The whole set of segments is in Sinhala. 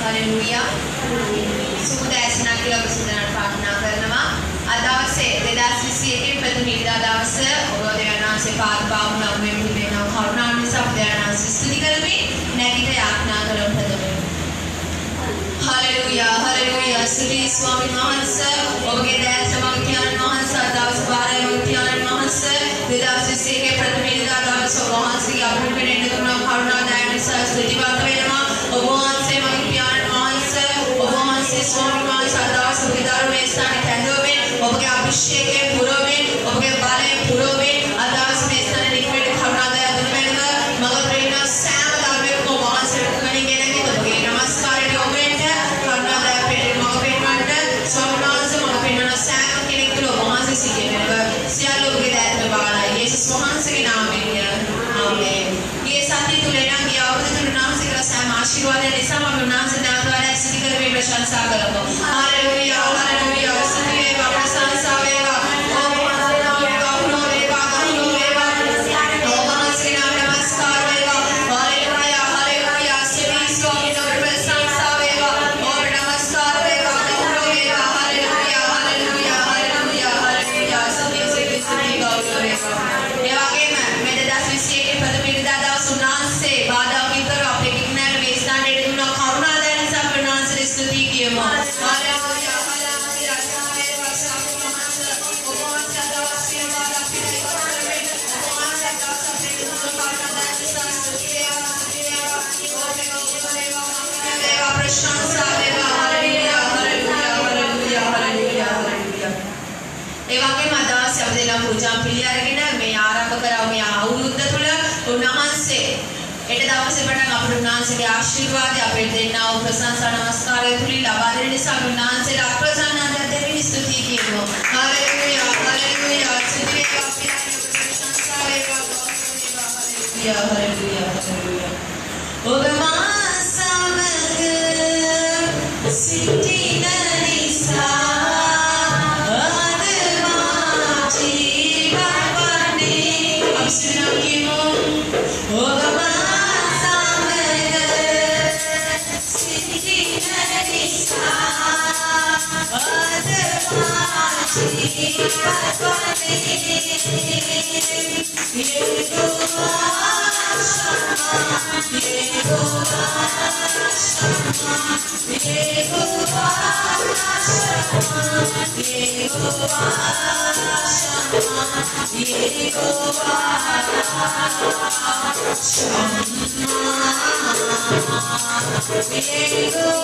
हालेलुया සුබදෑසනක් කියලා ඔබ සිතන ප්‍රාර්ථනා කරනවා. අද දවසේ 2021 ප්‍රථම දවස ඔබ දෙවියන්වහන්සේ පාද පාමුල නම් වෙනවා කරුණාව නිසා ඔබ දෙවියන්වහන්සේ ස්තුති කරමින් නැගිට යාඥා කරමු ප්‍රථමයෙන්. हालेलुया हालेलुया श्री स्वामी वහන්සේ ඔබගේ දැස මම කියන වහන්සේ දවස් 12 මම කියන වහන්සේ 2021 ප්‍රථම දවස වහන්සේගේ අපිට වෙන්න තුන කරුණා දයාව නිසා ස්තුතිවත් වෙනවා. ඔබ වහන්සේ මම කියන වහන්සේ ඔබ වහන්සේ ස්වාමී වහන්සේ දවස් විදාරුනේ ස්ථානයේ කැඳවමින් ඔබගේ අභිෂේකයෙන් පුරවමින් ඔබගේ බලයෙන් පුරවමින් අදවස් මේ ස්ථානයේ නික්මෙට කරුණා දයාව දුන වෙනක මම ප්‍රේම සෑම ධර්මයක්ම වහන්සේට කණින් ගෙනගෙන ඔබගේ නමස්කාරය යොමු आशीर्वाद ऐसा हम नाम से नाम द्वारा ऐसी कर प्रशंसा करो हालेलुया हालेलुया स्तुति व प्रशंसा वेगा ओ वහන්සේ नाम गौरव वेगा ओ वහන්සේ नाम नमस्कार वेगा हालेलुया हालेलुया सभी स्वामी नाम प्रशंसा वेगा और नमस्कार वेगा गौरव वेगा हालेलुया हालेलुया हालेलुया हालेलुया सभी से स्तुति गौरव वेगा ये वाकई में मेरे 10 के प्रथम दवस उन्नासे बाधा की तरह अपने स्तुति किए हालेलुया हालेलुया प्रशंसा देगा hallelujah hallelujah hallelujah hallelujah hallelujah ඒ වගේම අදවස් අපදෙලා පූජා පිළි අරගෙන මේ ආරම්භ කරා මේ අවුරුද්ද තුල උන්වහන්සේ එට දවසේ පටන් අපේ උන්වහන්සේගේ ආශිර්වාදය අපේ දෙන්නා වූ ප්‍රශංසා නමස්කාරය තුලින් ලබා දෙන නිසා උන්වහන්සේට අප්‍රසන්නතාවය දෙමින් ස්තුති කියනවා. हालेलुया हालेलुया स्तुති වේවා ප්‍රශංසා වේවා हालेलुया हालेलुया हालेलुया ඔබ මා සමග සිටින නිසා Yehovah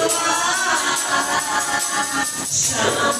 Shammah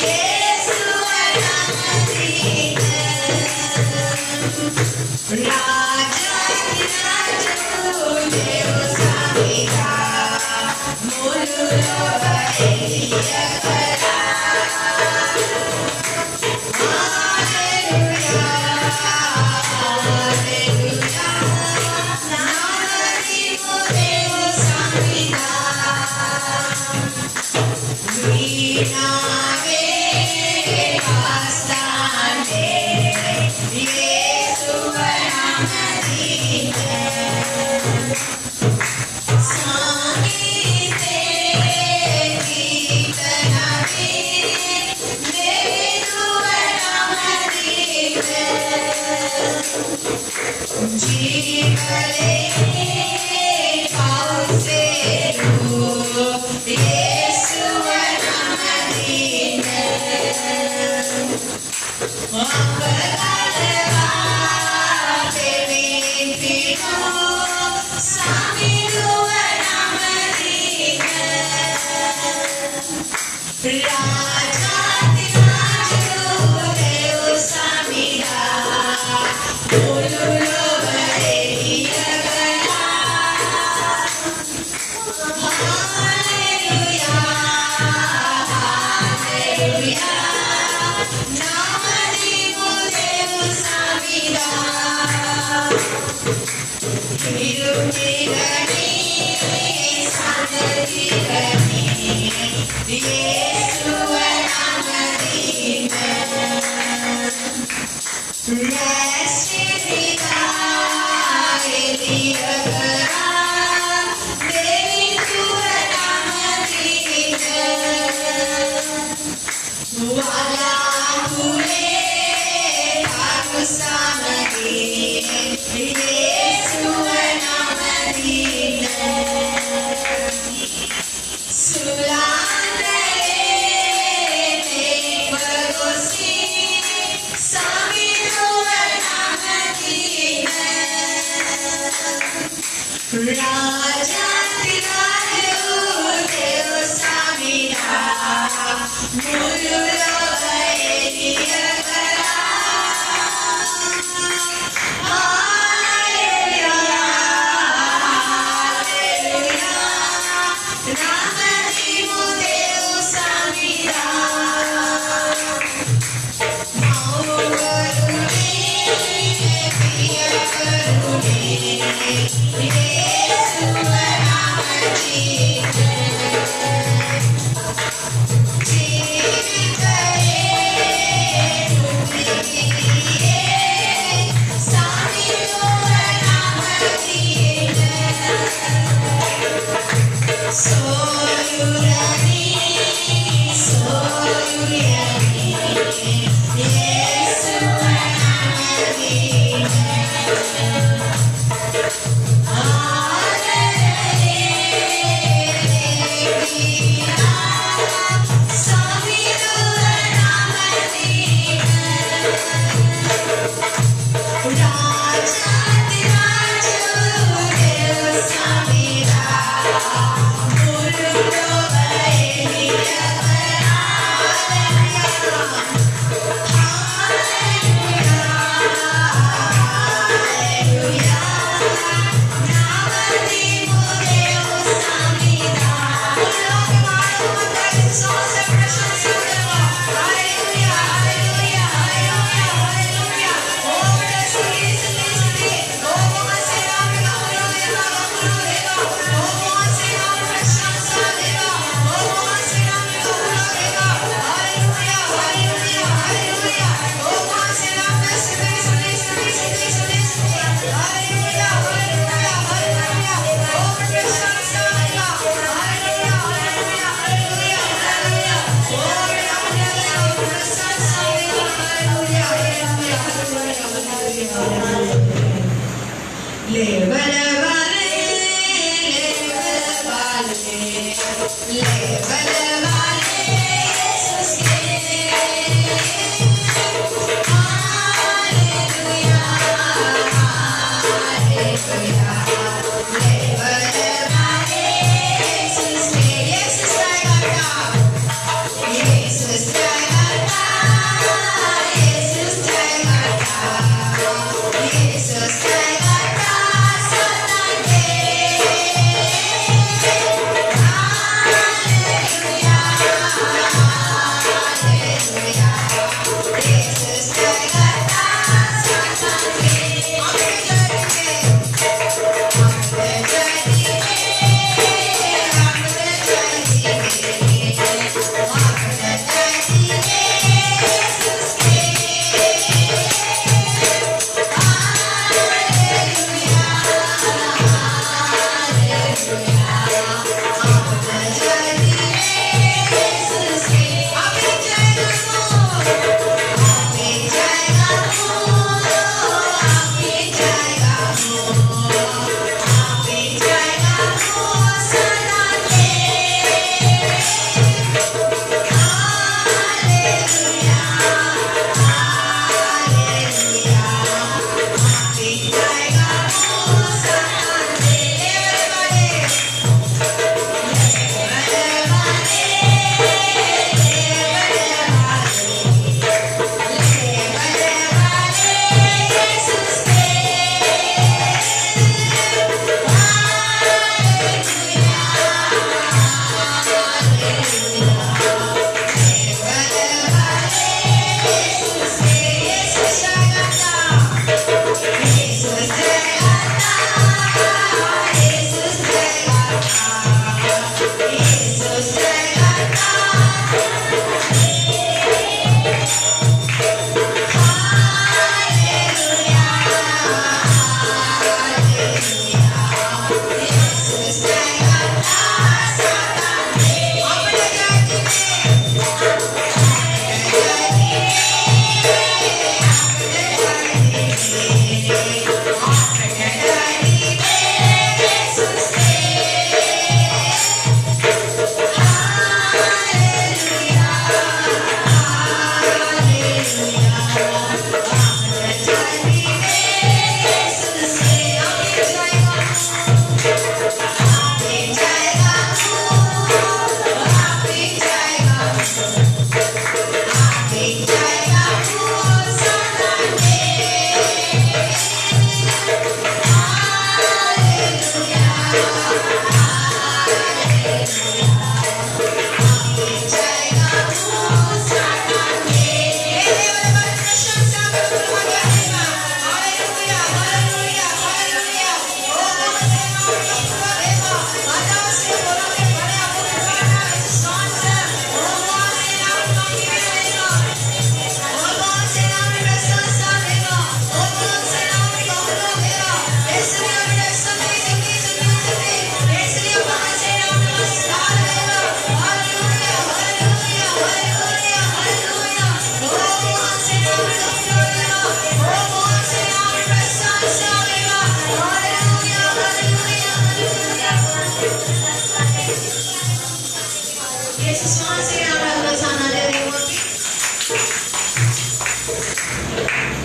Yes, Hallelujah.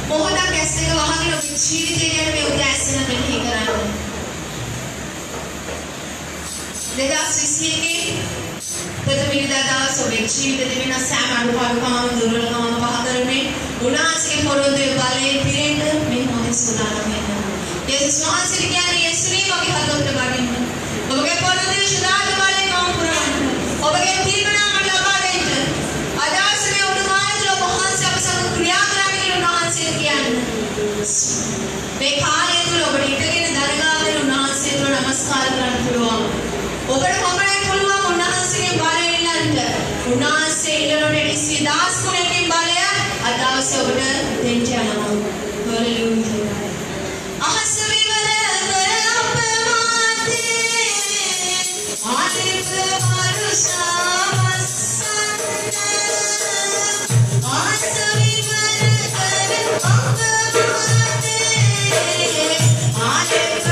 මොහොතක් ඇස් දෙක වහගෙන ඔබේ ජීවිතය ගැන මේ උදෑසන මෙනෙහි කරන්න. 2021 ප්‍රථම ඉරිදා දවස ඔබේ ජීවිතේ තිබෙන සෑම අඩුපාඩුකම් දුර්වලකම් පහ කරන්නේ උන්වහන්සේගේ පොරොන්දුවේ බලයෙන් පිරෙන්න මේ මොහොතේ සූදානම් වෙන්න. යේසුස් වහන්සේ කියන්නේ යේසුනේ මගේ හදවතට වඩින්න. ඔබගේ පොරොන්දුවේ ශුද්ධාත්ම බලයෙන් මම පුරවන්න. ඔබගේ තීරණ මට ලබා දෙන්න. අදාසනේ උන්වහන්සේ ඔබ වහන්සේ අප සමග ක්‍රියා කරන්න කියලා උන්වහන්සේ කියන්නේ. මේ කාලය තුල ඔබට ඉඳගෙන දරගාගෙන උන්වහන්සේ තුල නමස්කාර කරන්න පුළුවන්. ඔබට කොහොමද පුළුවන් උන්වහන්සේගේ බලය ඉල්ලන්න. උන්වහන්සේ ඉල්ලනොට 20000 ගුණකින් බලය අද දවසේ ඔබට දෙන්න යනවා. හලෙලූයා. අහස විවර කර අපමාතේ ආදිත වරුෂාවසන්න අහස විවර කර අපමාතේ ආදිත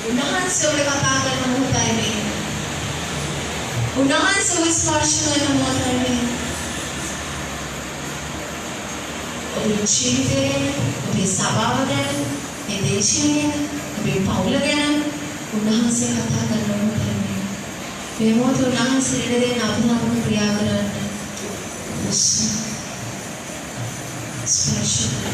Unahan sa katakan ng hutay ni. Unahan sa wisparsyo ng mga ni. Ulichite, ulisabawagan, edechin, ulipawlagan, unahan sa katakan ng hutay ni. Memot unahan sa rin abunang kriyagan. Special.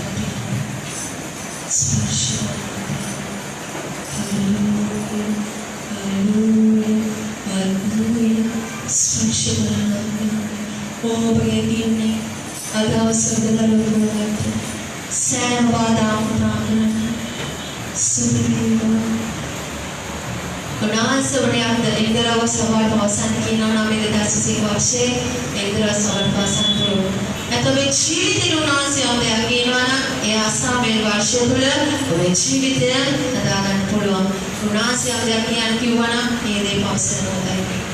Oh, begini, agak segala lupa. Saya badam tangan, sebelum. Kenalan sebenarnya ada indera wasawat wawasan kina nama kita sisi kuasa indera wasawat wawasan dulu. Atau beciri di dunia siapa yang kina ya asal berwasya dulu, beciri dia ada akan pulang. Dunia siapa yang kina kiwana ini pausan ada ini.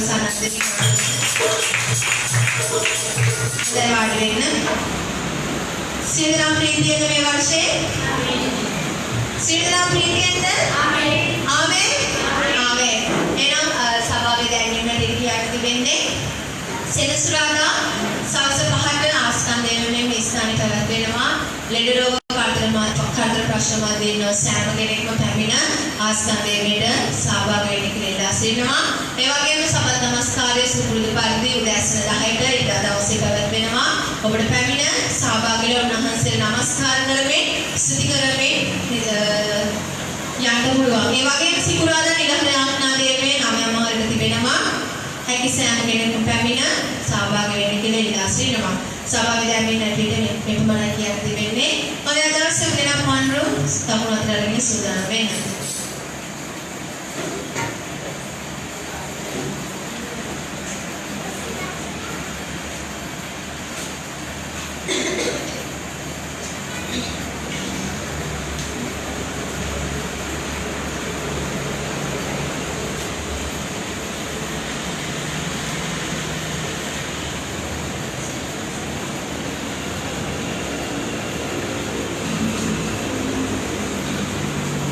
සනන්ද දැන් වාඩි වෙන්න. සියදෙනා ප්‍රීතියෙන්ද මේ වර්ෂේ? සියදෙනා ප්‍රීතියෙන්ද? ආමේන්. ආමේන්. ආමේන්. එහෙනම් සභාවේ දැන්වීමට ඉරියාට තිබෙන්නේ සෙනසුරාදා සවස් 5ට ආස්කන්ධයේ මේ ස්ථානික පැවැත්වෙනවා. ලෙඩ රෝග කර්තෘ ප්‍රශ්න මැදින් සෑම කෙනෙක්ම පැමිණ ආස්කන්ධයේට සහභාගී වෙන්න කියලා ඉල්ලා සිටිනවා. ඒ වගේම සබත් නමස්කාරයේ සුපුරුදු පරිදි උදෑසන 10ට ඉරිදා දවසේ පැවැත්වෙනවා. ඔබට පැමිණ සහභාගී වෙන්න උන්වහන්සේට නමස්කාර කරමින් ස්තුති කරමින් යන්න පුළුවන්. ඒ වගේම සිකුරාදා නිලහර යාඥාදීමේ 9 මාර්ග තිබෙනවා. හැකි සෑම කෙනෙකුම පැමිණ සහභාගී වෙන්න කියලා ඉල්ලා සිටිනවා. සභාවේ දැන්වීම නැතිවෙන්නේ මෙපමණයි කියන තිබෙන්නේ. මම අද දවසේ වෙනම පන්රු තමුන් අතරගෙන සූදානම් වෙන්න.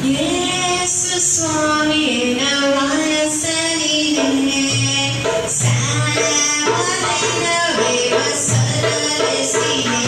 Yesus Swami Navayasanine Samadina Veva Sarasine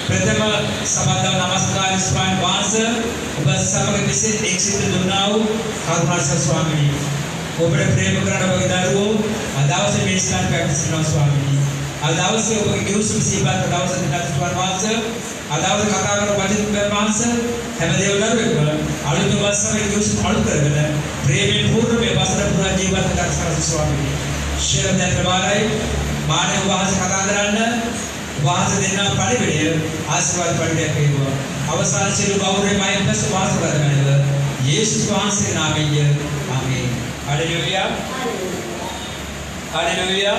प्रथम समाज नमस्कार स्वामी वांस बस समग्र विशेष एक सिद्ध दुनाव हरमास स्वामी ओबड़े प्रेम करना बगदारू अदावसे मेस्तान पैपिसना स्वामी අද දවසේ ඔබගේ ගිවිසුම් සිහිපත් දවස දිනත් තුන් මාස අද දවසේ කතා කරන වචන මාස හැම දේවලම අලුත් වස්සරේ ගිවිසුම් අලුත් කරගෙන ප්‍රේමයෙන් පූර්ණ මේ වසර පුරා ජීවත් කරන ස්වාමීනි ශිරදෙන් ප්‍රමාණයි මානව වාස කතා කරන්න වාස දෙන්නා පරිවිඩය ආශිර්වාද පරිවිඩයක් වේවා අවසාන සියලු ගෞරවයෙන් මයින්ස් වාස කරගන්නව යේසුස් වහන්සේගේ නාමයෙන් ආමේන් හalleluya හalleluya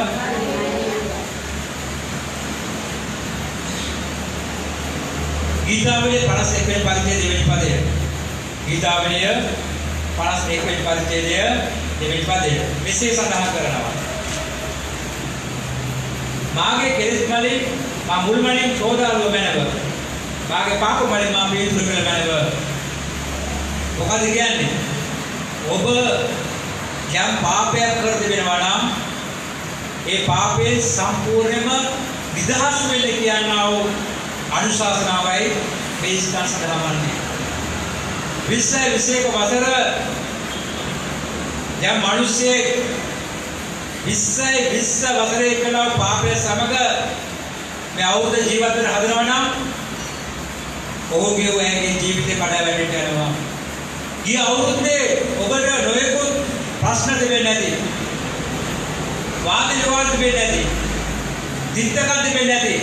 ගීතාවලිය 51 වෙනි පරිච්ඡේදය දෙවෙනි පදය ගීතාවලිය 51 වෙනි පරිච්ඡේදය දෙවෙනි පදය මෙසේ සඳහන් කරනවා මාගේ කෙලෙස් වලින් මා මුල්මනින් සෝදාලුව මැනව මාගේ පාප වලින් මා පිළිතුරු කළ මැනව මොකද කියන්නේ ඔබ යම් පාපයක් කර තිබෙනවා නම් ඒ පාපයෙන් සම්පූර්ණයෙන්ම නිදහස් වෙන්න කියනවා වූ අනුශාසනාවයි මේ ස්ථාන සඳහන් වන්නේ 20 වසර යම් මිනිසෙක් 20 වසරේ කළා පාපය සමග මේ අවුරුද්ද ජීවත් වෙන්න හදනවා නම් ඔහුගේ ඔයගේ ජීවිතේ කඩා වැටෙන්න යනවා. ඊ අවුරුද්දේ ඔබට නොයෙකුත් ප්‍රශ්න දෙන්නේ නැති. වාද විවාද දෙන්නේ නැති. දිත්තකම් දෙන්නේ නැති.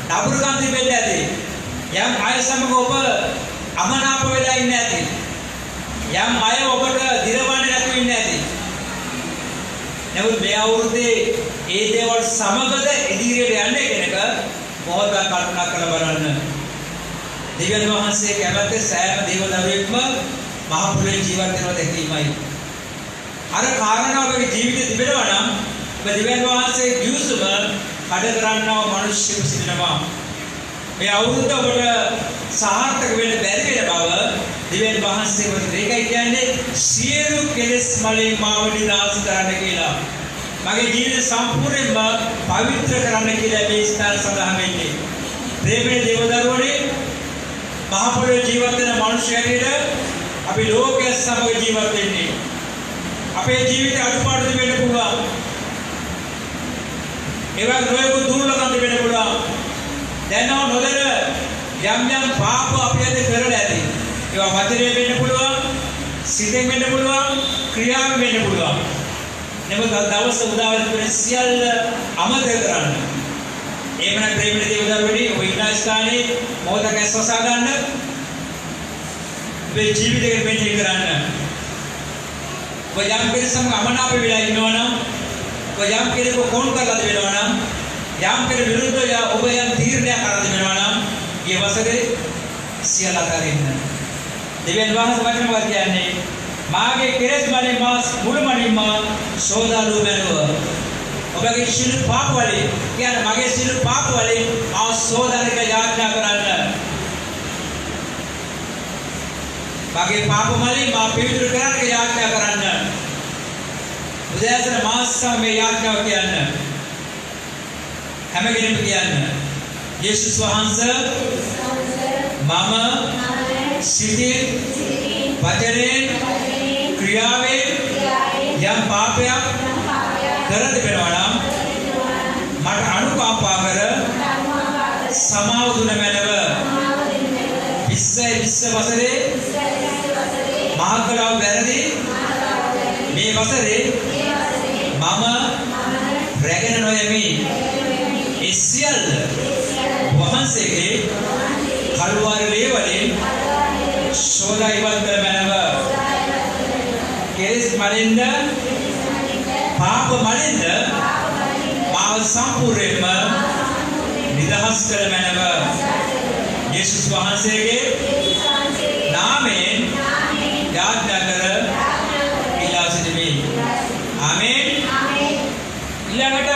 නපුරුකම් දෙන්නේ නැති. යම් අය සමග ඔබ අමනාප වෙලා ඉන්නේ නැති. යම් අය ඔබට දිරවන්නේ නැති වෙන්නේ නැති. නමුත් මේ අවුරුද්දේ ඒ දේවල් සමගද ඉදිරියට යන්නේ කෙනෙක් මොහොතක් කල්පනා කරලා බලන්න. දෙවියන් වහන්සේ කැමැත්තේ සෑම දේව දරුවෙක්ම මහ පොළොවේ ජීවත් වෙනවා දැකීමයි. අර කාරණාව ඔබේ ජීවිතේ තිබෙනවා නම් ඔබ දෙවියන් වහන්සේ ගිවිසුම කඩ කරන්නව මිනිස්සු සිටිනවා. මේ අවුරුද්ද ඔබට සාර්ථක වෙන්න බැරි වෙන බව දෙවියන් වහන්සේ ඔබට ඒකයි කියන්නේ සියලු කෙලෙස් වලින් මාව නිදහස් කරන්න කියලා. මගේ ජීවිතය සම්පූර්ණයෙන්ම පවිත්‍ර කරන්න කියලා මේ ස්ථාන සඳහන් වෙන්නේ. ප්‍රේමයේ දේවදරුවනේ මහ පොළොවේ ජීවත් වෙන මිනිසෙකුට අපි ලෝකයේ සමග ජීවත් වෙන්නේ. අපේ ජීවිතේ අඩුපාඩු වෙන්න පුළුවන්. ඒවා නොයෙකුත් දුර්ලභම් වෙන්න පුළුවන්. දැනව නොදැන යම් පාප අපි අද කරලා ඇති. ඒවා වචනේ වෙන්න පුළුවන්, සිතෙන් වෙන්න පුළුවන්, ක්‍රියාවෙන් වෙන්න පුළුවන්. නමුත් දවස් උදාවන තුනේ සියල්ල අමතක කරන්න. එහෙම නැත්නම් ප්‍රේමයේ දේවදරුවනි ඔය ඉන්න ස්ථානේ මොහොතක් ඇස්වසා ගන්න. මේ ජීවිතේ මෙහෙය කරන්න. ඔය යම් කෙනෙක් අමනාප වෙලා ඉන්නවනම් ඔය යම් කෙනෙක් කොන් කරලා දෙනවනම් යම් කෙනෙක් විරුද්ධව ඔබ යම් තීරණයක් කරලා දෙනවනම් ඊ වසරේ සියල්ල අතරින්න. දෙවියන් වහන්සේ වචනවත් කියන්නේ මාගේ කෙලෙස් වලින් මා මුළුමනින්ම සෝදාලු මැනව. ඔබගේ සියලු පාප වලින් කියන්නේ මගේ සියලු පාප වලින් ආ සෝදානික යාඥා කරන්න. මගේ පාප වලින් මා පිළිතුරු කරන්න යාඥා කරන්න. උදෑසන මාසම මේ යාඥාව කියන්න. හැම කෙනෙක්ම කියන්න. යේසුස් වහන්සේ මම සිතින් වචනෙන් ක්‍රියාවෙන් යම් පාපයක් කර තිබෙනවා නම් මට අනුකම්පා කර සමාව දුන මැනව. 20 වසරේ මහකලව වැරදි මේ වසරේ මම රැගෙන නොයමි. ඒ සියල්ල වහන්සේගේ කල්වාරි ලේ වලින් සෝදා ඉවත් කර මැනව. කෙලෙස් මලින්ද පාප මලින්ද මාව සම්පූර්ණයෙන්ම නිදහස් කර මැනව. යේසුස් වහන්සේගේ නාමයෙන් යාඥා කර ඉල්ලා සිටිමි. ආමේන්. ඊළඟට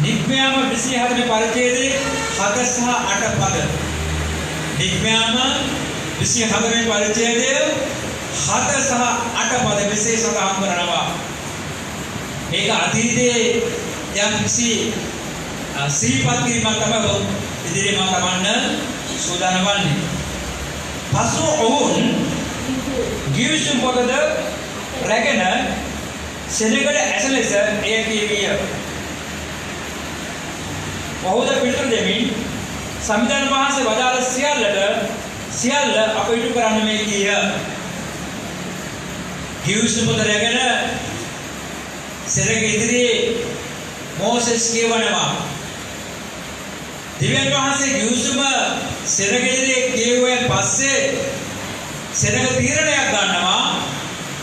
නිග්මයාම 24 වෙනි පරිච්ඡේදයේ 7 සහ 8 පද. නිග්මයාම 24 වෙනි පරිච්ඡේදයේ 7 සහ 8 පද විශේෂ සඳහන් කරනවා. මේක අතීතයේ යම් කිසි සිහිපත් කිරීමක් තමයි ඉදිරියේ මා තමන්න සූදානම් වන්නේ. පසු ඔවුන් ගිවිසුම් පොතද රැගෙන සෙනගට ඇසලෙස එය කියවිය. ඔහුද පිළිතුරු දෙමින් සම්විධාන වහන්සේ වදාළ සියල්ල අප ඉටු කරන්න මේ කීය. ගිවිසුම දරගෙන සෙනග ඉදිරියේ මෝසෙස් කියවනවා. දෙවියන් වහන්සේ ගිවිසුම සෙනග ඉදිරියේ කියුවෙන් පස්සේ සෙනග තීරණයක් ගන්නවා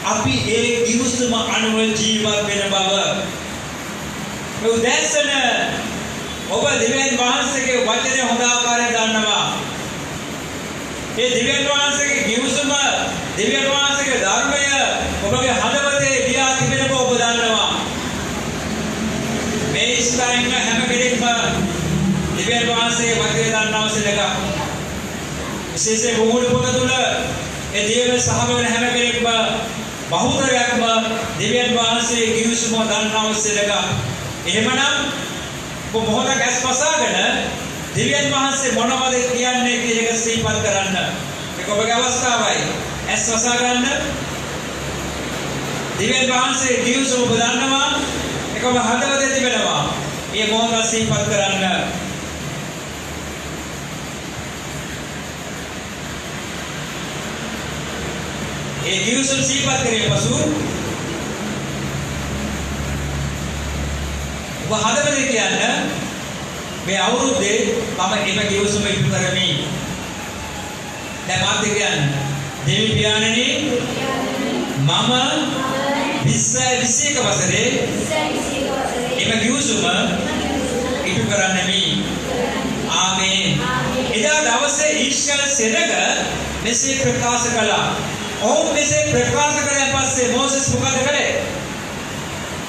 අපි ඒ ගිවිසුම අනුව ජීවත් වෙන බව. මේ උදැසන ඔබ දෙවියන් වහන්සේගේ වචනේ හොඳ ආකාරයෙන් දන්නවා. ඒ දෙවියන් වහන්සේගේ ගිවිසුම දෙවියන් වහන්සේගේ ධර්මය ඔබගේ හදවතේ ලියා තිබෙන බව ඔබ දන්නවා. මේ ස්ථායින් හැම කෙනෙක්ම දෙවියන් වහන්සේගේ වචනේ දන්නවා සෙනග. විශේෂයෙන් බොහෝ පොත තුළ ඒ දේව සහභාගී වෙන හැම කෙනෙක්ම බහුතරයක්ම දෙවියන් වහන්සේගේ ගිවිසුම දන්නවා සෙනග. එහෙමනම් ඔබ මොහොතක් ඇස් වසාගෙන දෙවියන් වහන්සේ මොනවද කියන්නේ කියන එක සිහිපත් කරන්න. ඒක ඔබගේ අවස්ථාවයි. ඇස් වසා ගන්න. දෙවියන් වහන්සේ ගිවිසුම ඔබ දන්නවා. ඒක ඔබ හදවතේ තිබෙනවා. මේ මොහොත සිහිපත් කරන්න. ඒ ගිවිසුම සිහිපත් කරේ පසු ඔබ හදවතේ කියන්නේ මේ අවුරුද්දේ මම එම ගිවිසුම ඉටු කරමි. දැන් මාත් කියන්නේ දෙවි පියාණනි මම 21 වසරේ එම ගිවිසුම ඉටු කරන්නෙමි. ආමේන්. එදා දවසේ ඊශ්වර සෙනග මෙසේ ප්‍රකාශ කළා. ඔවුන් මෙසේ ප්‍රකාශ කළාන් පස්සේ මෝසෙස් මොකද කළේ?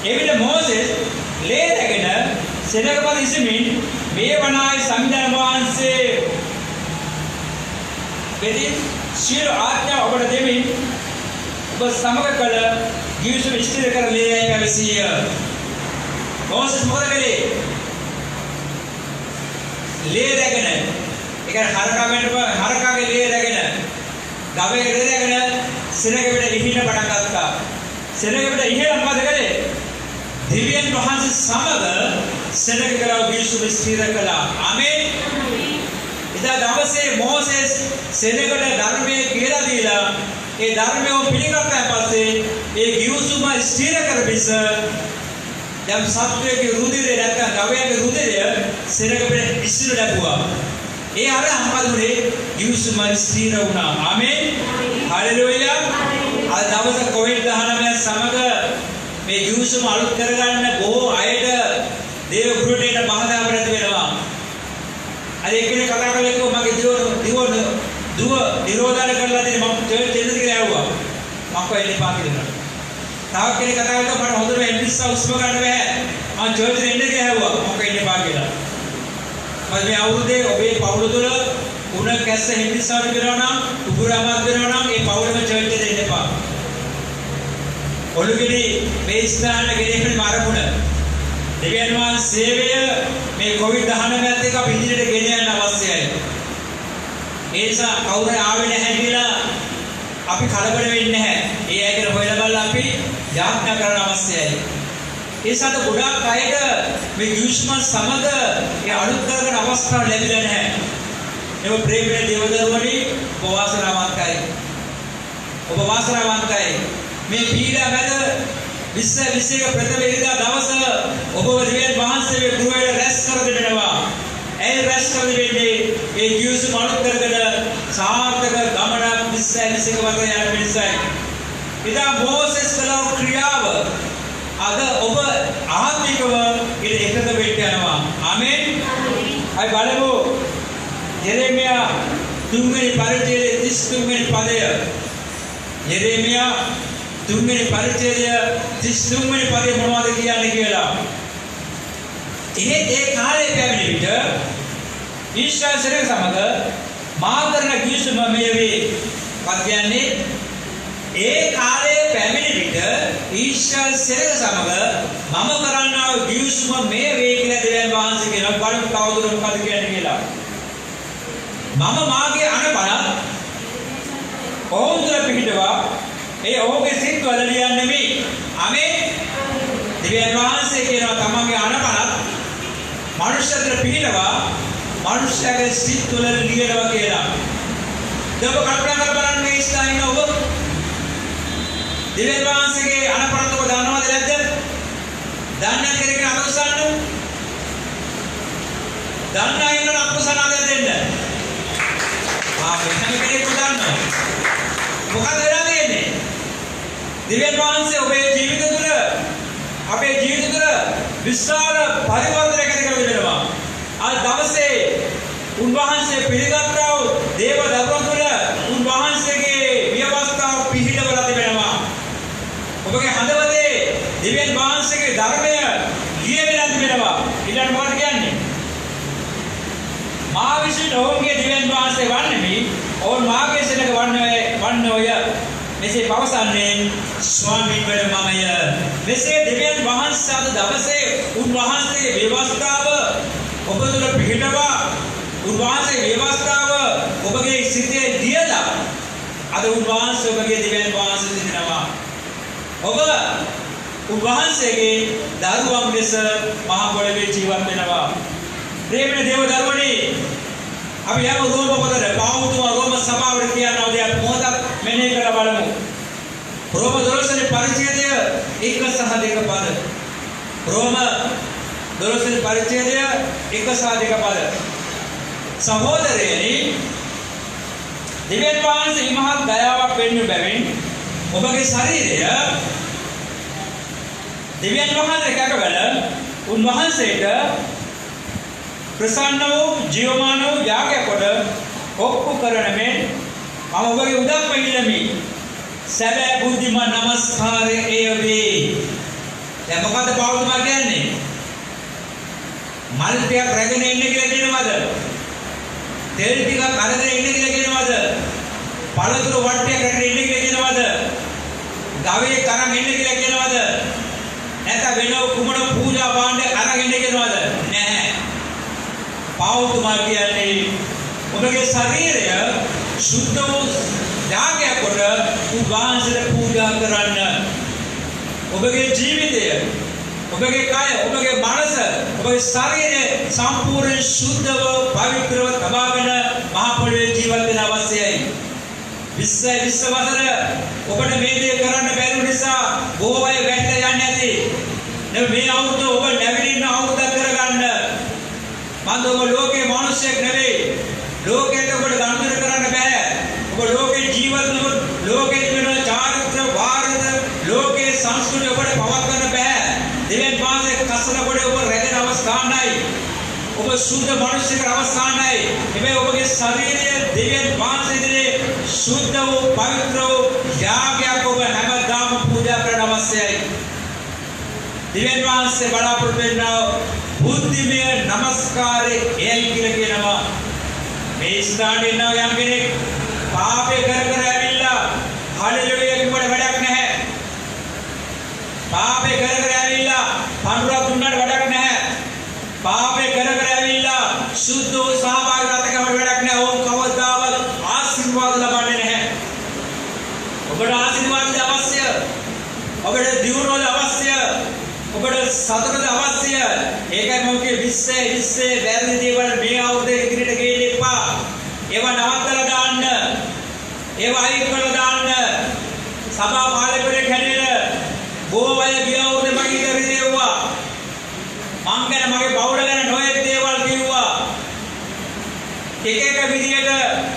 එවිට මෝසෙස් ලේ රැගෙන සෙනගපත ඉසිමින් මේ වනායි සංවිධාන වහන්සේ වෙදින් සියලු ආඥා ඔබට දෙමින් ඔබ සමග කළ ගිවිසුම ඉෂ්ඨ කර ලේයයි පැවසිය. මෝසෙස් මොකද කළේ? ලේ රැගෙන හරකාගේ ලේ රැගෙන ගවයේ ලේ රැගෙන සෙනගපත ඉහිණ පටන් ගත්තා. සෙනගපත ඉහිණ මොකද කළේ? දෙවියන් වහන්සේ සමග සෙනග කරව ගිවිසුම ස්ථිර කළා. ආමේන්. එදා දවසේ මෝසෙස් සෙනගට ධර්මයේ කියලා දීලා ඒ ධර්මය පිළිගත්තාන් පස්සේ ඒ ගිවිසුම ස්ථිර කරපිස යම් සත්වයේ රුධිරය නැත්නම් ගවයාගේ රුධිරය සෙනගට ඉස්සිර ලැබුවා. ඒ අර අම්මදුනේ ගිවිසුම ස්ථිර වුණා. ආමේන්. හලෙලූයා. අද දවසේ COVID-19 සමග මේ ගිවිසුම අලුත් කරගන්න බොහෝ අයට දේව ගෘහයට බාධා ප්‍රති වෙනවා. අර එක්කෙනෙක් කතා කළේ මගේ දුව නිරෝධන කරලා දෙන්න මම චර්ච් එන්න කියලා ඇහුවා. මම කොහෙන්ද එපා කියලා. තව කෙනෙක් කතා කළා මට හොඳට එන්ටිස්සා උස්ම ගන්න බෑ. මම චර්ච් එන්න කියලා ඇහුවා. මම කොහෙන්ද එපා කියලා. මේ අවුරුද්දේ ඔබේ පවුල තුළ උණ කැස්ස එන්ටිස්සා වෙනවා නම් උගුරමත් වෙනවා නම් ඒ පවුලම චර්ච් එකට එන්න එපා. ඔළුගෙඩි මේ ස්ථාන ගෙනෙන්න මාරමුණ දෙවියන් වහන්සේ සේවය මේ COVID-19 එක අපි ඉදිරියට ගෙන යන්න අවශ්‍යයි. ඒ නිසා කවුරු ආවේ නැහැ කියලා අපි කලබල වෙන්නේ නැහැ. ඒ අයගෙන හොයලා බලලා අපි යාඥා කරන්න අවශ්‍යයි. ඒ සත ගොඩාක් අයට මේ ගිවිසුම සමග ඒ අලුත් කරගෙන අවස්ථාව ලැබිලා නැහැ. ඒක ප්‍රේමයේ දේවදරුවනි ඔබ වාසනාවන්තයි. ඔබ වාසනාවන්තයි. මේ පීඩා මැද 2021 ප්‍රථම ඉරිදා දවස ඔබ දෙවියන් වහන්සේගේ ගෘහයට රැස් කර දෙනවා. ඒ රැස් කර දෙන්නේ ඒ ගිවිසුම අනුත් කරගෙන සාර්ථක ගමනක් 2021 වසරේ යන මිනිසයි. ඉතින් මෝසෙස් කළ ක්‍රියාව අද ඔබ ආත්මිකව ඉත එකතු වෙන්න යනවා. ආමේන්. අපි බලමු යෙරෙමියා 3 වෙනි පරිච්ඡේදයේ 33 වෙනි පදය. යෙරෙමියා 3 වෙනි පරිච්ඡේදය 33 වෙනි පදේ මොනවද කියන්නේ කියලා. ඒ කාලේ පැමිණි විට ඊශ්වර සෙනග සමග මාතරණ ගිවිසුම මේ වේ. මොකද කියන්නේ? ඒ කාලේ පැමිණි විට ඊශ්වර සෙනග සමග මම කරන්නා වූ ගිවිසුම මේ වේ කියලා දෙවියන් වහන්සේ කියනවා. බලමු කවුරුද මොකද කියන්නේ කියලා. මම මාගේ අනබලත් ඔවුන් තුළ පිහිටවා ඒ ඔහුගේ සිත් වල ලියන්නෙමි. ආමේන්. දෙවියන් වහන්සේ කියනවා තමන්ගේ අනබලත් මනුෂ්‍යත්වයට පිළිනවා මනුෂ්‍යයාගේ සිත් තුළ ලියනවා කියලා. දැන් ඔබ කල්පනා කරලා බලන්න මේ ස්ථායින ඔබ දෙවියන් වහන්සේගේ අනපරතව දන්නවද නැද්ද? දන්නේ නැති කෙනෙක් අත උස්සන්න. දන්නා ඉන්න අත්පසනාදයක් දෙන්න. මෙතන කෙනෙක් දන්නවා. මොකද වෙලා තියෙන්නේ? දෙවියන් වහන්සේ ඔබේ ජීවිත තුළ අපේ ජීවිත තුළ විශාල පරිවර්තනයක් ඇති කරලා දෙනවා. අද දවසේ උන්වහන්සේ පිළිගත්තා වූ දේව දරුවන් තුළ උන්වහන්සේගේ ව්‍යවස්ථාව පිහිටවලා තිබෙනවා. ඔබගේ හදවතේ දෙවියන් වහන්සේගේ ධර්මය ලියවිලා තිබෙනවා. ඊළඟ මොකක්ද කියන්නේ? මා විසින් ඔවුන්ගේ දෙවියන් වහන්සේ වන්නේමි. ඔවුන් මාගේ සෙනඟ වන්නෝය. මෙසේ පවසන්නේ ස්වාමීන් වහන්සේ මමය. මෙසේ දෙවියන් වහන්සේ අද දවසේ උන්වහන්සේගේ ව්‍යවස්ථාව ඔබ තුළ පිහිටවා උන්වහන්සේගේ ව්‍යවස්ථාව ඔබගේ සිතේ දියලා අද උන්වහන්සේ ඔබගේ දෙවියන් වහන්සේ සිටිනවා. ඔබ උන්වහන්සේගේ දරුවන් ලෙස මහ පොළවේ ජීවත් වෙනවා. ප්‍රේමන දේව දරුවනි අපි යමු රෝම පොතේ පාවුතුමා රෝම සභාවට කියන අවධියක් මොහොතක් මෙනෙහි කරලා බලමු. රෝම 12 වෙනි පරිච්ඡේදය 1 සහ 2 පද. රෝම 12 වෙනි පරිච්ඡේදය 1 සහ 2 පද. සහෝදරයනි දෙවියන් වහන්සේ මහත් දයාවක් වෙන්නු බැවින් ඔබගේ ශරීරය දෙවියන් වහන්සේ කැකවල උන්වහන්සේට ප්‍රසන්න වූ ජීවමාන වූ යාගයක් කොට ඔප්පු කරන මෙන් මම ඔබගේ උදක් මෙහිලමි. සැබෑ බුද්ධිමත් නමස්කාරය එය වේ. දැන් මොකද පාවුතුමා කියන්නේ? මල් ටිකක් රැගෙන ඉන්න කියලා කියනවද? තෙල් ටිකක් අරගෙන ඉන්න කියලා කියනවද? පළතුරු වට්ටියක් රැගෙන ඉන්න කියලා කියනවද? ගවයේ තරම් ඉන්න කියලා කියනවද? නැත්නම් වෙන කුමන පූජා භාණ්ඩ අරගෙන ඉන්න කියනවද? නැහැ. පාවුතුමා කියන්නේ ඔබගේ ශරීරය සුද්ධ වූ යාගයක් කොට උන්වහන්සේට පූජා කරන්න. ඔබගේ ජීවිතය, ඔබගේ කය, ඔබගේ මනස, ඔබගේ ශරීරය සම්පූර්ණ සුද්ධව පවිත්‍රව තබාගෙන මහ පොළවේ ජීවත් වෙන්න අවශ්‍යයි. 20 වසර ඔබට මේ දේ කරන්න බැරි නිසා බොහෝ අය වැටලා යන්නේ නැති. මේ අවුරුද්ද ඔබ නැවිලින්න අවුරුද්දක් කරගන්න. මන්ද ඔබ ලෝකේ මිනිසෙක් නෙවෙයි. ලෝකයට ඔබට ගනුදෙනු කරන්න බෑ. ඔබ ලෝකේ ජීවත් වුණොත් ලෝකේ වෙන චාරිත්‍ර වාරද ලෝකේ සංස්කෘතිය ඔබට පවත්වන්න බෑ. දෙවියන් වහන්සේ කසන කොට ඔබ රැගෙන අවස්ථානයි. ඔබ සුද්ධ මිනිසෙක් අවස්ථානයි. හැබැයි ඔබගේ ශරීරය දෙවියන් වහන්සේ ඉදිරියේ සුද්ධ වූ පවිත්‍ර වූ යාගයක් ඔබ හැමදාම පූජා කරන්න අවශ්‍යයි. දෙවියන් වහන්සේ බලාපොරොත්තු වෙනා බුද්ධිමය නමස්කාරය එයයි කියලා කියනවා. මේ ස්ථානයේ ඉන්න යම් කෙනෙක් පාපේ කර ඇවිල්ලා හලෙලුයා කිව්වට වැඩක් නැහැ. පාපේ කර ඇවිල්ලා පඳුරක් දුන්නාට වැඩක් නැහැ. පාපේ කර ඇවිල්ලා සුද්ධ වූ සහභාගීත්වයකට වැඩක් නැහැ. ඕම් කවදාවත් ආශිර්වාද ලබන්නේ නැහැ. ඔබට ආශිර්වාද අවශ්‍ය. ඔබට දියුණුව අවශ්‍ය. ඔබට සතුට අවශ්‍ය. ඒකයි මම කියේ 20 වැරදි දේවල් මේ අවුරුද්දේ ඉදිරියට ගේන්න එපා. ඒවා නවත්තලා දාන්න. ඒවා අයින් කරලා දාන්න. සභා පාලකවරයෙක් හැටියට බොහෝ අය ගිය අවුරුද්දේ මගේ ඉදිරියට දෙවුවා. මං ගැන මගේ බෞද්ධ ගැන නොයෙක් දේවල් කිව්වා. එක විදියට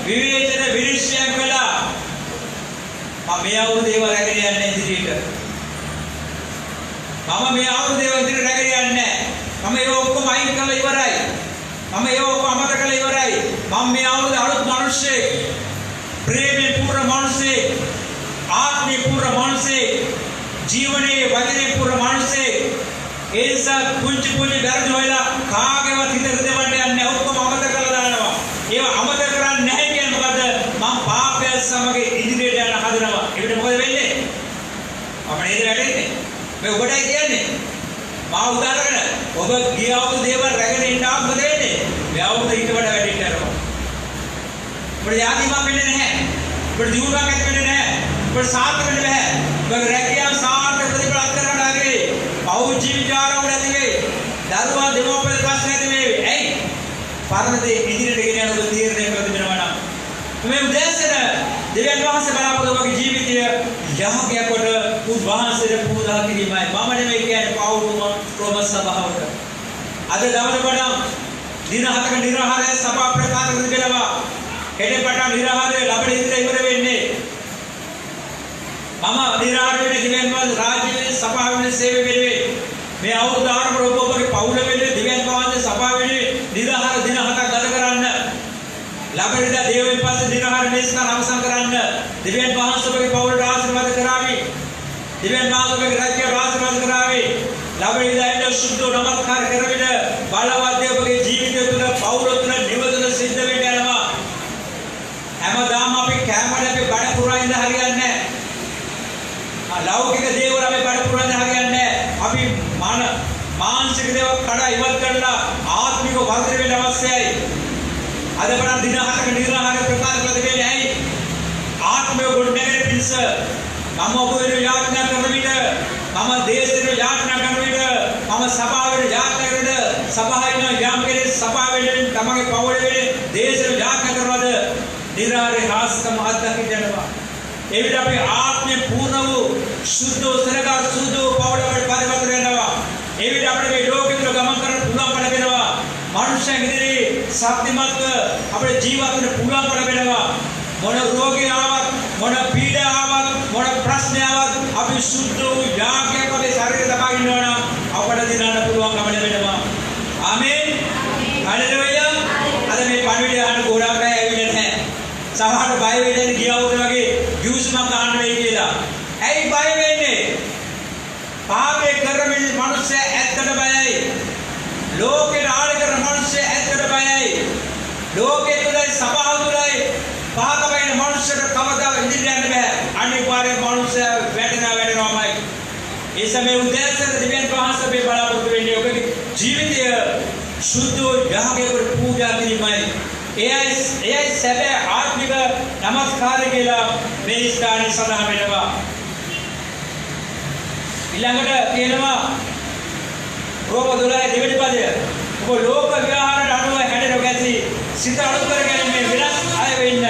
විවේචන විනිශ්චය කළා. මම මේ අවුරුද්දේ ඒවා රැගෙන යන්නේ ඉදිරියට. මම මේ අවුරුද්දේ ඉදිරියට රැගෙන යන්නේ නැහැ. මම ඒක ඔක්කොම අයින් කරලා ඉවරයි. මම ඒක ඔක්කොම අමතක කරලා ඉවරයි. මම මේ අවුරුද්දේ අලුත් මිනිස්සෙක්. ප්‍රේමයෙන් පුර මිනිස්සෙක්. ආත්මයෙන් පුර මිනිස්සෙක්. ජීවනයේ වචනේ පුර මිනිස්සෙක්. ඒ නිසා කුංචි වැරදි වෙලා කාගේවත් හිත දෙවන්න යන්නේ ඔක්කොම අමතක කරලා දානවා. ඒවා අමතක කරන්නේ නැහැ කියන්නේ මොකද? මම පාපය සමග ඉදිරියට යන හදනවා. ඒකට මොකද වෙන්නේ? අපේ නේද වැටෙන්නේ? මේ ඔබටයි කියන්නේ. මා උදාහරණ ඔබ ගිය අවුරුදු දේවල් රැගෙන ඉන්නවා මොකද වෙන්නේ? මේ අවුරුදු ඊට වඩා වැඩිට යනවා. ඔබට යාතිමක් වෙන්නේ නැහැ. ඔබට දියුණුවක් ඇති වෙන්නේ නැහැ. ඔබට සාර්ථක වෙන්න බෑ. ඔබගේ රැකියාව සාර්ථක ප්‍රතිඵල අත්කරගන්න ආවේ. පෞද්ගලික ජීවිතාරවල ඇති වේ. දරුවා දෙමව්පියන් ප්‍රශ්න ඇති වේ. පරණදී ඉදිරියට ගෙන යන ඔබ තීරණය කළ තිබෙනවා නම් මේ උදෑසන දෙවියන් වහන්සේ බලාපොරොත්තු වගේ ජීවිතය යාගයක් කොට උන්වහන්සේට පූජා කිරීමයි. මම නෙමෙයි කියන්නේ පවුලම රෝම සභාවට. අද දවසේ පටන් දින 7ක නිරාහාරය සභා ප්‍රකාශ කර තිබෙනවා. හෙට පටන් නිරාහාරය ලබන ඉදිරිය ඉවර වෙන්නේ. මම නිරාහාර වෙන්නේ දෙවියන් වහන්සේ රාජ්‍යයේ සභාවේ සේවය වෙනුවෙන් මේ අවුරුදු ආරම්භ ඔබගේ පවුල වෙනුවෙන් දෙවියන් වහන්සේ සභාව වෙනුවෙන් නිරාහාර දින 7ක් ගත කරන්න. ලබන දේවයන් පස්සේ දිනහාර දේශනා අවසන් කරන්න දෙවියන් වහන්සේගේ පවුලට ආශිර්වාද කරાવી. දෙවියන් වහන්සේගේ රාජ්‍ය ආශිර්වාද කරાવી. ලබන දිනයට සුද්ධ නමස්කාර කරමින බලවත් දේවගේ ජීවිතය තුළ පවුල තුළ නිවතුන සිද්ධ වෙන්න යනවා. හැමදාම අපි කැමරේ අපි බඩ පුරා ඉඳ හරියන්නේ නැහැ. ලෞකික දේවල් අපි බඩ පුරා ඉඳ හරියන්නේ නැහැ. අපි මානසික දේවල් කඩා ඉවත් කරලා ආත්මික වර්ධනය වෙන්න අවශ්‍යයි. අද පටන් දින 7ක නිරාහාර ප්‍රකාශ කළ දෙන්නේ ඇයි? ආත්මය ගොඩනැගෙන පිණිස මම ඔබ වෙනුවෙන් යාඥා කරන විට මම දේශෙට යාඥා කරන විට මම සභාවට යාඥා කරන සභාවින යම් කෙනෙක් සභාවෙන් තමගේ පවුල වෙන දේශෙට යාඥා කරනවද නිරාහාරේ හාස්කම අත්දකින්න යනවා. ඒ විට අපි ආත්මය පූර්ණ වූ සුද්ධ සරගා සුද්ධ පවුලකට පරිවර්තන වෙනවා. ඒ විට අපිට මේ ලෝකෙ තුල ගමන් කරන්න පුළුවන්කම ලැබෙනවා. මනුෂ්‍යයන් ඉදිරියේ ශක්තිමත්ව අපේ ජීවත් වෙන්න පුළුවන්කම ලැබෙනවා. මොන රෝගී ආවත් මොන පීඩා ආවත් මොන ප්‍රශ්න ආවත් අපි සුද්ධ වූ යාගයක් අපේ ශරීරය තබා ඉන්නවා නම් අපට දිනන්න පුළුවන්කම ලැබෙනවා. ආමේන්. හalleluya. අද මේ පණිවිඩය අහන්න ගොඩාක් අය ඇවිල්ලා නැහැ. සමහරට බය වෙන්නේ ගියවුද වගේ යූසුමක් අහන්න වෙයි කියලා. ඇයි බය වෙන්නේ? පාපේ කරමින් මිනිස්සු ඇත්තට බයයි. ලෝකේ ආල කරන මිනිස්සු ඇත්තට බයයි. ලෝකේ තුලයි සභාව තුලයි පාප වෙන මිනිස්සුන්ට කවදා ඉදිරියට යන්න බෑ. අනිවාර්යයෙන් මිනිස්සු වැටෙනවාමයි. ඒ සමේ උදෑසන දෙවියන් වහන්සේ මේ බලාපොරොත්තු වෙන්නේ ඔබගේ ජීවිතය සුද්ධ යාගයකට පූජා කිරීමයි. එයයි සැබෑ ආත්මික නමස්කාරය කියලා මේ ස්ථානයේ සඳහන් වෙනවා. ඊළඟට කියනවා රෝම 12 දෙවෙනි පදය. ඔබ ලෝක විහාරයට අනුව හැඩෙන ගැසි සිත අනුව කරගැනීමේ විනාශ අය වෙන්න.